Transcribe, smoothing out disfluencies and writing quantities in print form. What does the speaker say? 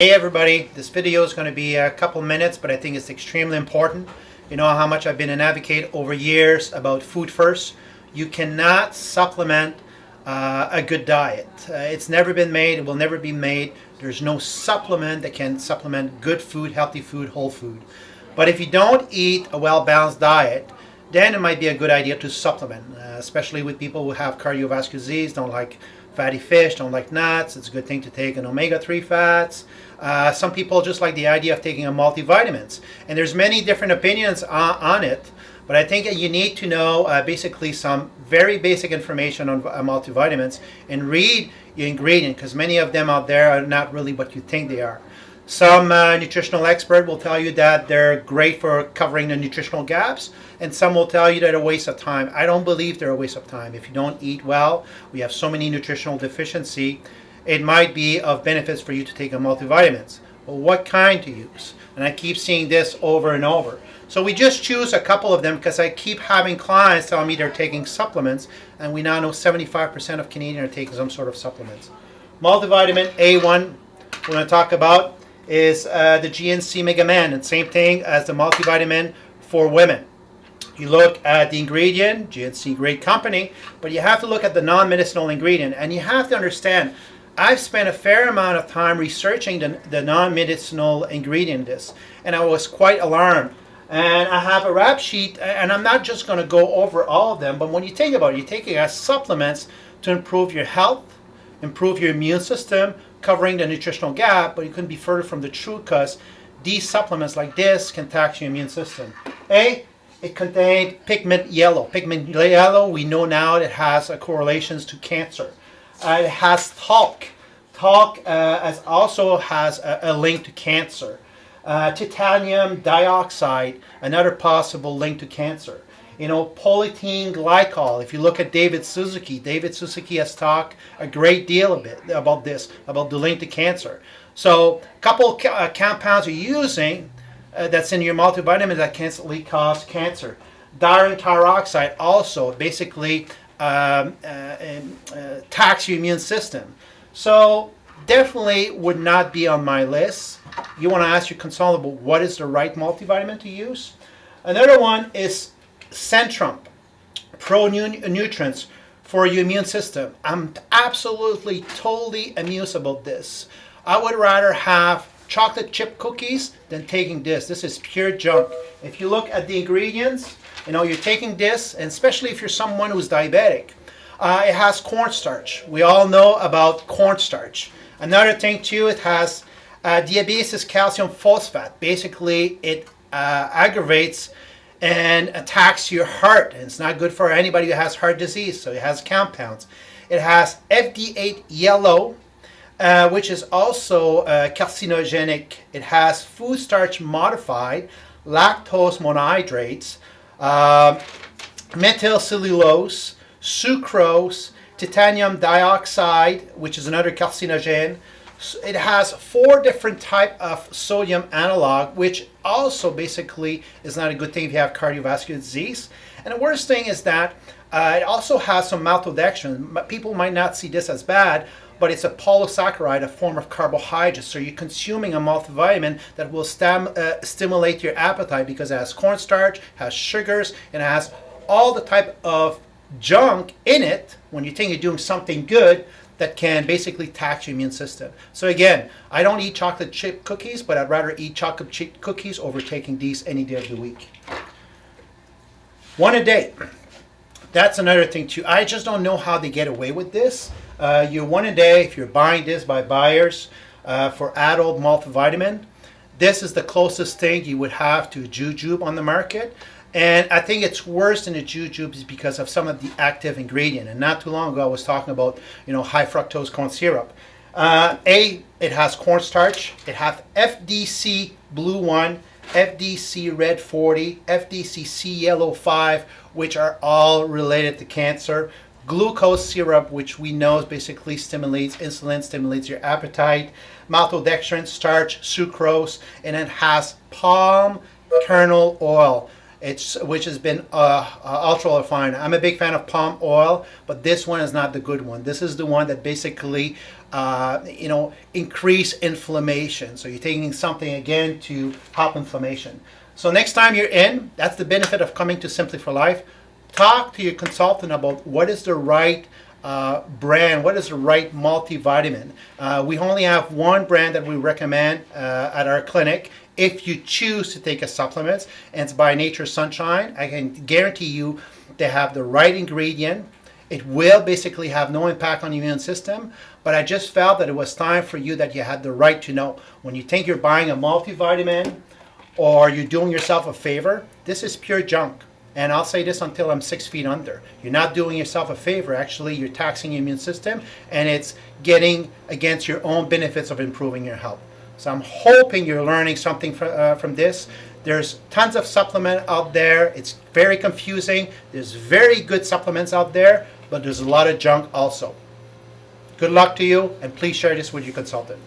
Hey everybody, this video is going to be a couple minutes, but I think it's extremely important. You know how much I've been an advocate over years about food first. You cannot supplement a good diet. It's never been made, it will never be made. There's no supplement that can supplement good food, healthy food, whole food. But if you don't eat a well-balanced diet, then it might be a good idea to supplement, especially with people who have cardiovascular disease, don't like fatty fish, don't like nuts. It's a good thing to take an omega-3 fats. Some people just like the idea of taking a multivitamins. And there's many different opinions on it, but I think you need to know basically some very basic information on multivitamins and read your ingredient, because many of them out there are not really what you think they are. Some nutritional expert will tell you that they're great for covering the nutritional gaps, and some will tell you that they're a waste of time. I don't believe they're a waste of time. If you don't eat well, we have so many nutritional deficiency, it might be of benefits for you to take a multivitamins. But what kind to use? And I keep seeing this over and over. So we just choose a couple of them because I keep having clients tell me they're taking supplements, and we now know 75% of Canadians are taking some sort of supplements. Multivitamin A1 we're going to talk about is the GNC Mega Man, and same thing as the multivitamin for women. You look at the ingredient, GNC, great company, but you have to look at the non-medicinal ingredient, and you have to understand, I've spent a fair amount of time researching the non-medicinal ingredient in this, and I was quite alarmed. And I have a rap sheet, and I'm not just going to go over all of them, but when you think about it, you're taking as supplements to improve your health, improve your immune system, covering the nutritional gap, but you couldn't be further from the truth, because these supplements like this can tax your immune system. It contained pigment yellow. Pigment yellow, we know now it has correlations to cancer. It has talc. Talc also has a link to cancer. Titanium dioxide, another possible link to cancer. You know, polyethylene glycol. If you look at David Suzuki has talked a great deal about this, about the link to cancer. So a couple compounds you're using that's in your multivitamin that can cause cancer. Diaryl thyroxide also basically tax your immune system. So definitely would not be on my list. You want to ask your consultant about what is the right multivitamin to use. Another one is Centrum, Pro Nutrients for your immune system. I'm absolutely, totally amused about this. I would rather have chocolate chip cookies than taking this. This is pure junk. If you look at the ingredients, you know, you're taking this, and especially if you're someone who's diabetic, it has cornstarch. We all know about cornstarch. Another thing too, it has diabetes calcium phosphate. Basically, it aggravates and attacks your heart, and it's not good for anybody who has heart disease, so it has compounds. It has FD8 yellow, which is also carcinogenic. It has food starch modified, lactose monohydrates, methylcellulose, sucrose, titanium dioxide, which is another carcinogen. It has 4 different types of sodium analog, which also basically is not a good thing if you have cardiovascular disease. And the worst thing is that it also has some maltodextrin. People might not see this as bad, but it's a polysaccharide, a form of carbohydrate. So you're consuming a multivitamin that will stimulate your appetite, because it has cornstarch, has sugars, and it has all the type of junk in it when you think you're doing something good that can basically tax your immune system. So again, I don't eat chocolate chip cookies, but I'd rather eat chocolate chip cookies over taking these any day of the week. One a day. That's another thing too. I just don't know how they get away with this. You're one a day, if you're buying this by buyers for adult multivitamin, this is the closest thing you would have to Jujube on the market. And I think it's worse than the Jujubes because of some of the active ingredient. And not too long ago, I was talking about, you know, high fructose corn syrup. It has cornstarch. It has FDC Blue 1, FDC Red 40, FDC C Yellow 5, which are all related to cancer. Glucose syrup, which we know basically stimulates insulin, stimulates your appetite. Maltodextrin, starch, sucrose, and it has palm kernel oil, which has been ultra refined. I'm a big fan of palm oil, but this one is not the good one. This is the one that basically increase inflammation. So you're taking something again to help inflammation. So next time you're in, that's the benefit of coming to Simply for Life. Talk to your consultant about what is the right brand, what is the right multivitamin. We only have one brand that we recommend at our clinic if you choose to take a supplement, and it's by Nature Sunshine. I can guarantee you they have the right ingredient. It will basically have no impact on the immune system, but I just felt that it was time for you that you had the right to know. When you think you're buying a multivitamin or you're doing yourself a favor, this is pure junk. And I'll say this until I'm 6 feet under. You're not doing yourself a favor. Actually, you're taxing your immune system, and it's getting against your own benefits of improving your health. So I'm hoping you're learning something from this. There's tons of supplement out there. It's very confusing. There's very good supplements out there, but there's a lot of junk also. Good luck to you, and please share this with your consultant.